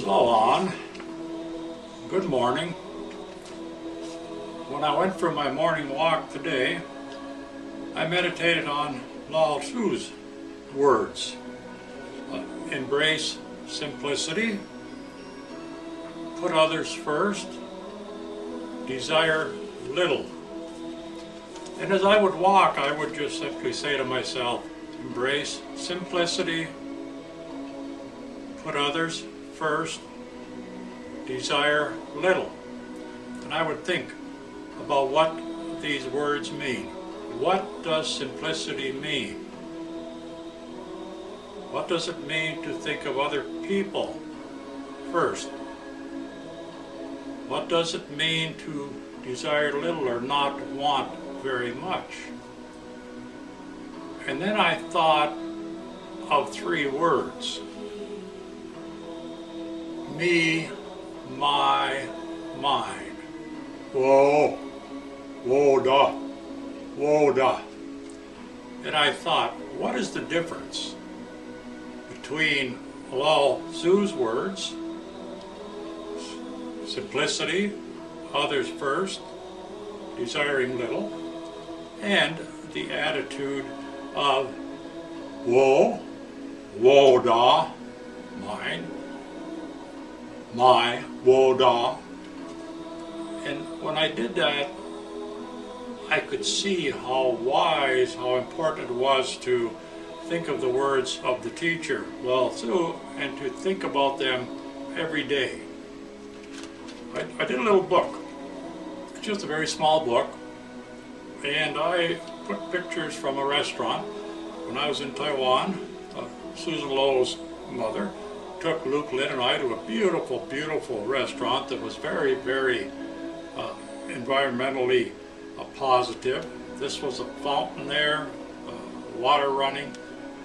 Slow on. Good morning. When I went for my morning walk today, I meditated on Lao Zi's words. Embrace simplicity, put others first, desire little. And as I would walk, I would just simply say to myself, embrace simplicity, put others first, desire little. And I would think about what these words mean. What does simplicity mean? What does it mean to think of other people first? What does it mean to desire little or not want very much? And then I thought of three words. Me, my, mine. Whoa, whoa da, whoa da. And I thought, what is the difference between Lao Zi's words, simplicity, others first, desiring little, and the attitude of whoa, whoa da, mine, my, whoa da. And when I did that, I could see how wise, how important it was to think of the words of the teacher, Lao Zi, and to think about them every day. I did a little book. It's just a very small book, and I put pictures from a restaurant. When I was in Taiwan, Susan Lowe's mother took Luke, Lynn, and I to a beautiful, beautiful restaurant that was very, very environmentally positive. This was a fountain there, water running.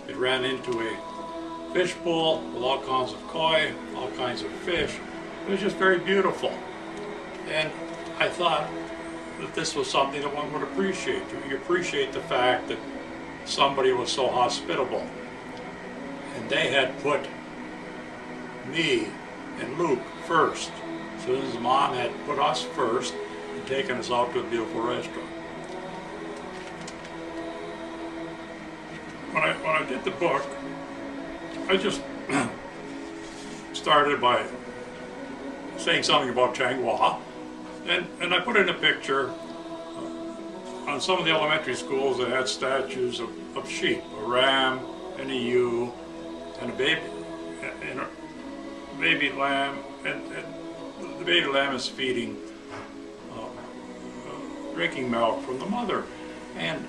It ran into a fish pool with all kinds of koi, all kinds of fish. It was just very beautiful. And I thought that this was something that one would appreciate. You appreciate the fact that somebody was so hospitable. And they had put me and Luke first. Susan's mom had put us first and taken us out to a beautiful restaurant. When I did the book, I just started by saying something about Changhua, and I put in a picture on some of the elementary schools that had statues of sheep, a ram and a ewe and a baby lamb, and the baby lamb is feeding, drinking milk from the mother. And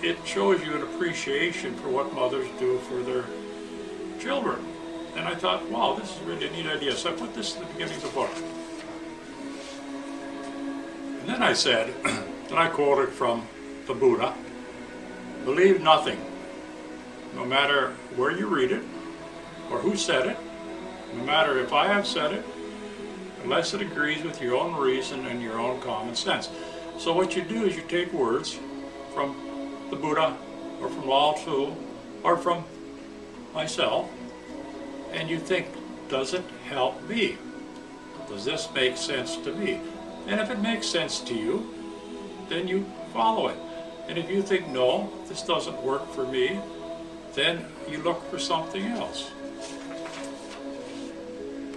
it shows you an appreciation for what mothers do for their children. And I thought, wow, this is really a neat idea. So I put this at the beginning of the book. And then I said, and I quoted from the Buddha, believe nothing, no matter where you read it, or who said it, no matter if I have said it, unless it agrees with your own reason and your own common sense. So what you do is you take words from the Buddha, or from Lao Zi, or from myself, and you think, does it help me? Does this make sense to me? And if it makes sense to you, then you follow it. And if you think, no, this doesn't work for me, then you look for something else.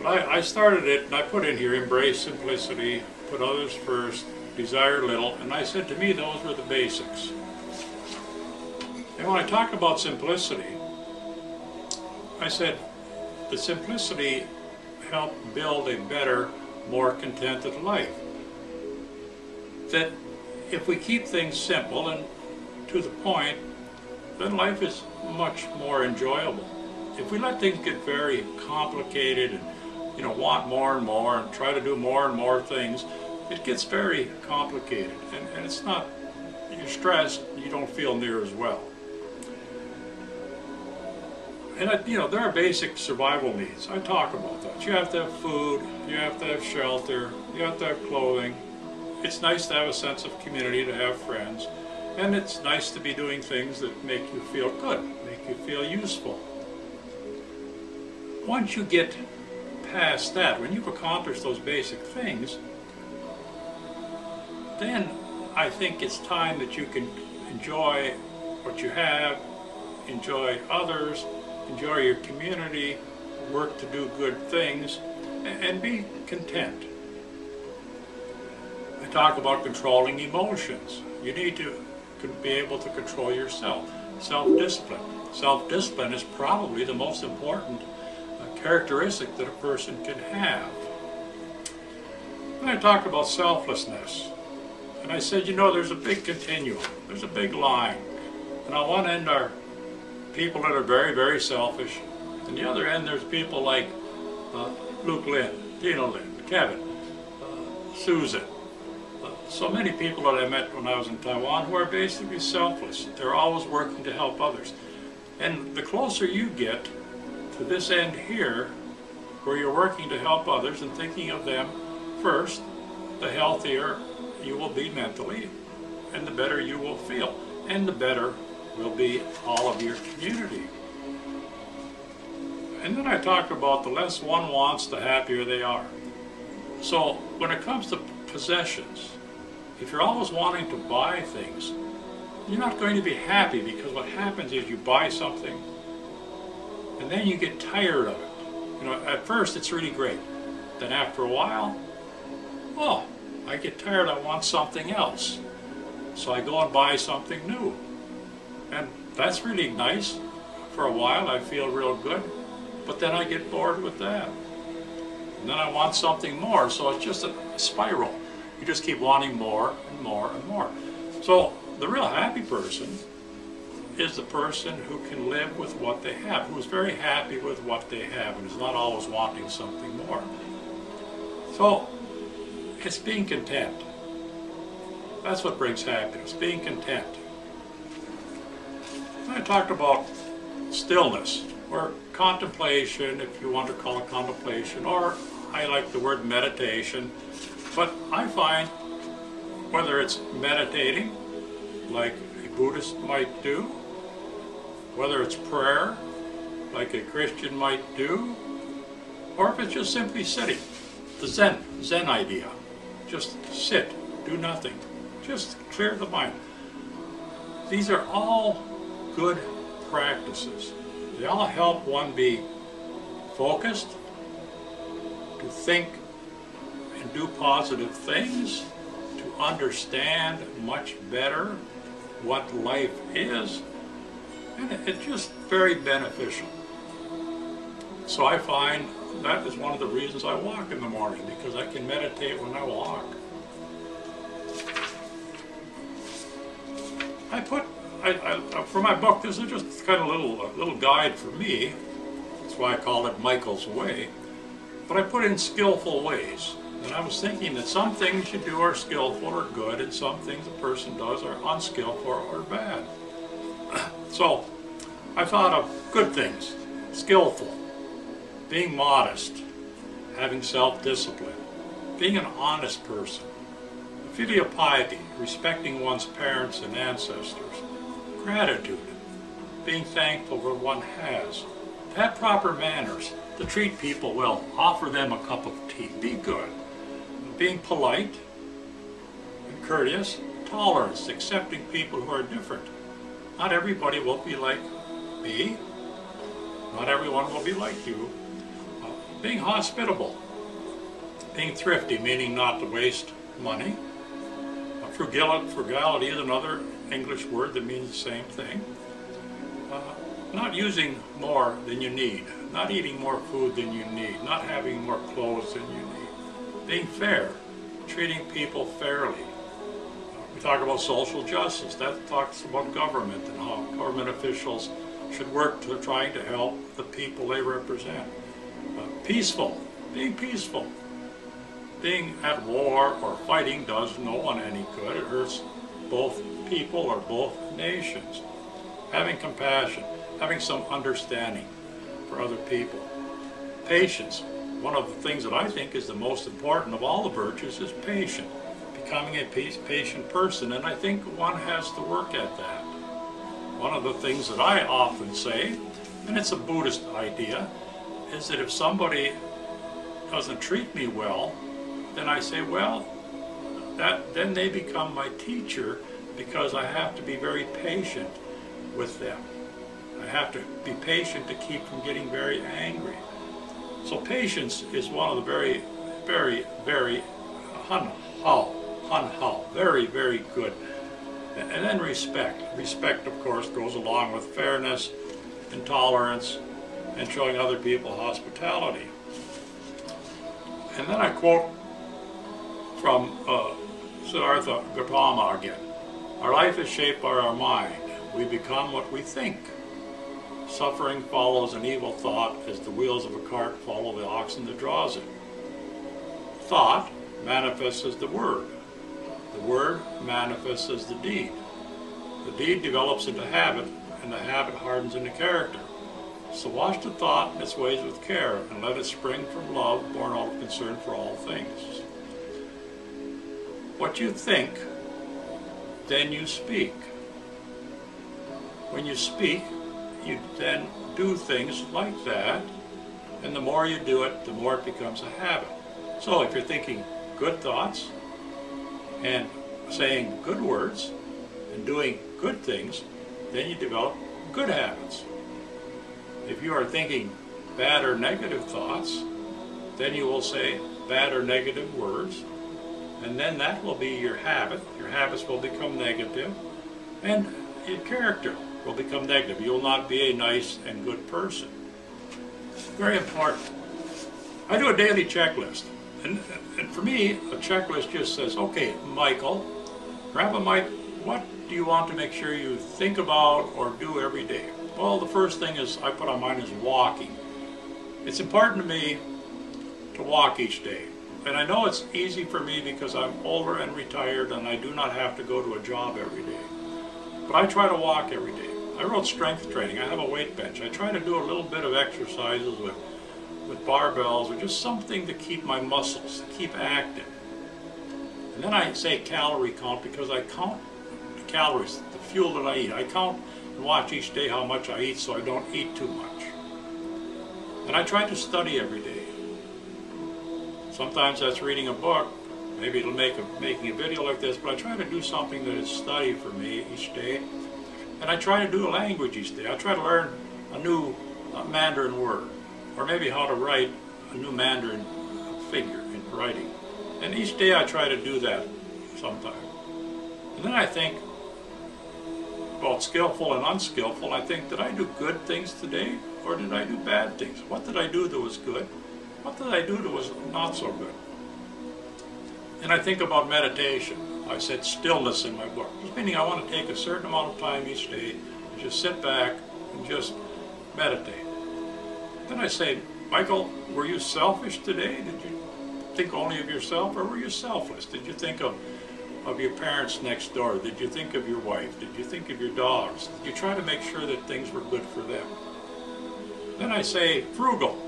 But I started it, and I put in here, embrace simplicity, put others first, desire little, and I said, to me, those were the basics. And when I talked about simplicity, I said that simplicity helped build a better, more contented life. That if we keep things simple and to the point, then life is much more enjoyable. If we let things get very complicated and want more and more and try to do more and more things, it gets very complicated, and it's not, you're stressed, you don't feel near as well. And there are basic survival needs. I talk about that. You have to have food, you have to have shelter, you have to have clothing. It's nice to have a sense of community, to have friends, and it's nice to be doing things that make you feel good, make you feel useful. Once you get past that, when you've accomplished those basic things, then I think it's time that you can enjoy what you have, enjoy others, enjoy your community, work to do good things, and be content. I talk about controlling emotions. You need to be able to control yourself. Self-discipline. Self-discipline is probably the most important characteristic that a person can have. And I talk about selflessness. And I said, you know, there's a big continuum. There's a big line. And on one end are people that are very, very selfish. On the other end, there's people like Luke Lynn, Dina Lynn, Kevin, Susan. So many people that I met when I was in Taiwan who are basically selfless. They're always working to help others. And the closer you get to this end here, where you're working to help others and thinking of them first, the healthier you will be mentally, and the better you will feel, and the better will be all of your community. And then I talk about the less one wants, the happier they are. So when it comes to possessions, if you're always wanting to buy things, you're not going to be happy, because what happens is you buy something and then you get tired of it. You know, at first it's really great. Then after a while, oh, I get tired, I want something else. So I go and buy something new. And that's really nice. For a while I feel real good, but then I get bored with that. And then I want something more, so it's just a spiral. You just keep wanting more and more and more. So the real happy person is the person who can live with what they have, who's very happy with what they have and is not always wanting something more. So it's being content. That's what brings happiness, being content. I talked about stillness, or contemplation, if you want to call it contemplation, or I like the word meditation. But I find whether it's meditating, like a Buddhist might do, whether it's prayer, like a Christian might do, or if it's just simply sitting, the Zen idea. Just sit, do nothing, just clear the mind. These are all good practices. They all help one be focused, to think and do positive things, to understand much better what life is, and it's just very beneficial. So I find that is one of the reasons I walk in the morning, because I can meditate when I walk. For my book, this is just kind of a little guide for me. That's why I call it Michael's Way. But I put in skillful ways. And I was thinking that some things you do are skillful or good, and some things a person does are unskillful or bad. So I thought of good things: skillful, being modest, having self-discipline, being an honest person, filial piety, respecting one's parents and ancestors, gratitude, being thankful for what one has, to have proper manners, to treat people well, offer them a cup of tea, be good, being polite and courteous, tolerance, accepting people who are different. Not everybody will be like me, not everyone will be like you. Being hospitable, being thrifty, meaning not to waste money. Frugality is another English word that means the same thing. Not using more than you need, not eating more food than you need, not having more clothes than you need. Being fair, treating people fairly. We talk about social justice. That talks about government and how government officials should work to trying to help the people they represent. Peaceful, being peaceful. Being at war or fighting does no one any good. It hurts both people or both nations. Having compassion, having some understanding for other people. Patience. One of the things that I think is the most important of all the virtues is patience. Becoming a patient person, and I think one has to work at that. One of the things that I often say, and it's a Buddhist idea, is that if somebody doesn't treat me well, then I say, well, then they become my teacher, because I have to be very patient with them. I have to be patient to keep from getting very angry. So patience is one of the very, very, very very, very good. And then respect. Respect, of course, goes along with fairness and tolerance and showing other people hospitality. And then I quote from Siddhartha Gautama again. Our life is shaped by our mind. We become what we think. Suffering follows an evil thought as the wheels of a cart follow the oxen that draws it. Thought manifests as the word. The word manifests as the deed. The deed develops into habit, and the habit hardens into character. So watch the thought and its ways with care, and let it spring from love born out of concern for all things. What you think, then you speak. When you speak, you then do things like that, and the more you do it, the more it becomes a habit. So if you're thinking good thoughts and saying good words and doing good things, then you develop good habits. If you are thinking bad or negative thoughts, then you will say bad or negative words, and then that will be your habit. Your habits will become negative, and your character will become negative. You will not be a nice and good person. Very important. I do a daily checklist, and for me, a checklist just says, okay, Michael, Grandpa Mike, what do you want to make sure you think about or do every day? Well, the first thing is I put on mine is walking. It's important to me to walk each day. And I know it's easy for me because I'm older and retired and I do not have to go to a job every day. But I try to walk every day. I wrote strength training. I have a weight bench. I try to do a little bit of exercises with barbells or just something to keep my muscles, to keep active. And then I say calorie count because I count the calories, the fuel that I eat. I count and watch each day how much I eat so I don't eat too much. And I try to study every day. Sometimes that's reading a book. Maybe it'll making a video like this, but I try to do something that is study for me each day. And I try to do a language each day. I try to learn a new Mandarin word, or maybe how to write a new Mandarin figure in writing. And each day I try to do that sometime. And then I think about skillful and unskillful. I think, did I do good things today, or did I do bad things? What did I do that was good? What did I do that was not so good? And I think about meditation. I said stillness in my book, just meaning I want to take a certain amount of time each day and just sit back and just meditate. Then I say, Michael, were you selfish today? Did you think only of yourself, or were you selfless? Did you think of your parents next door? Did you think of your wife? Did you think of your dogs? Did you try to make sure that things were good for them? Then I say frugal.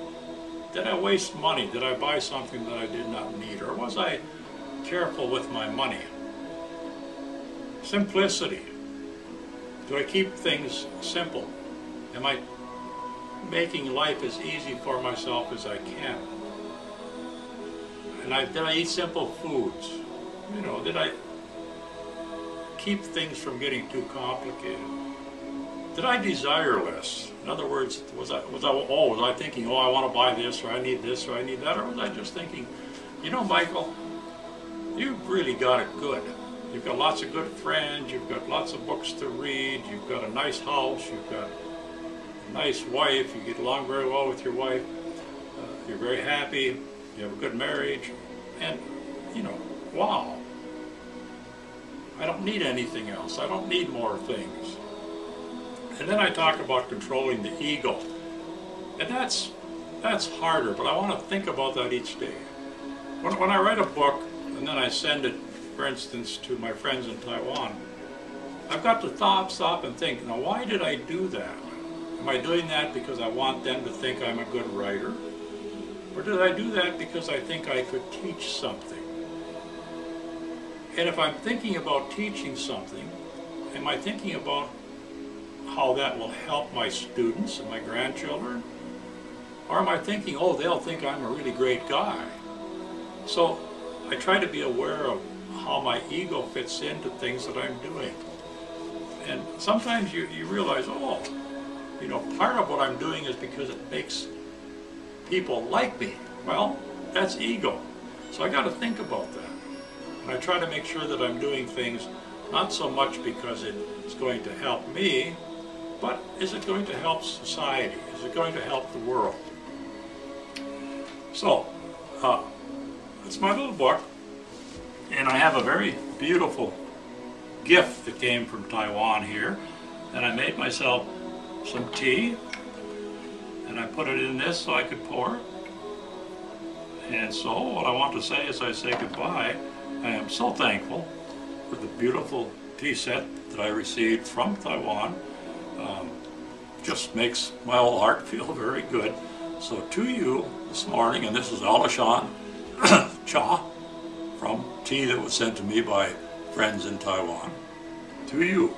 Did I waste money? Did I buy something that I did not need? Or was I careful with my money? Simplicity. Do I keep things simple? Am I making life as easy for myself as I can? And did I eat simple foods? You know, did I keep things from getting too complicated? Did I desire less? In other words, was I thinking, oh, I want to buy this, or I need this, or I need that, or was I just thinking, you know, Michael, you've really got it good. You've got lots of good friends, you've got lots of books to read, you've got a nice house, you've got a nice wife, you get along very well with your wife, you're very happy, you have a good marriage, and, you know, wow. I don't need anything else. I don't need more things. And then I talk about controlling the ego. And that's harder, but I want to think about that each day. When I write a book and then I send it, for instance, to my friends in Taiwan, I've got to stop and think, now why did I do that? Am I doing that because I want them to think I'm a good writer? Or did I do that because I think I could teach something? And if I'm thinking about teaching something, am I thinking about how that will help my students and my grandchildren? Or am I thinking, oh, they'll think I'm a really great guy? So I try to be aware of how my ego fits into things that I'm doing. And sometimes you realize, oh, you know, part of what I'm doing is because it makes people like me. Well, that's ego. So I got to think about that. And I try to make sure that I'm doing things not so much because it's going to help me, but is it going to help society? Is it going to help the world? So, it's my little book, and I have a very beautiful gift that came from Taiwan here, and I made myself some tea, and I put it in this so I could pour it. And so what I want to say as I say goodbye, I am so thankful for the beautiful tea set that I received from Taiwan. Just makes my whole heart feel very good. So to you this morning, and this is Alashan cha from tea that was sent to me by friends in Taiwan. To you.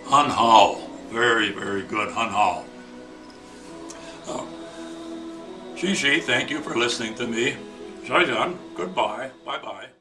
Han hao. Very, very good. Han hao. Xi, thank you for listening to me. Zhaijian, goodbye. Bye-bye.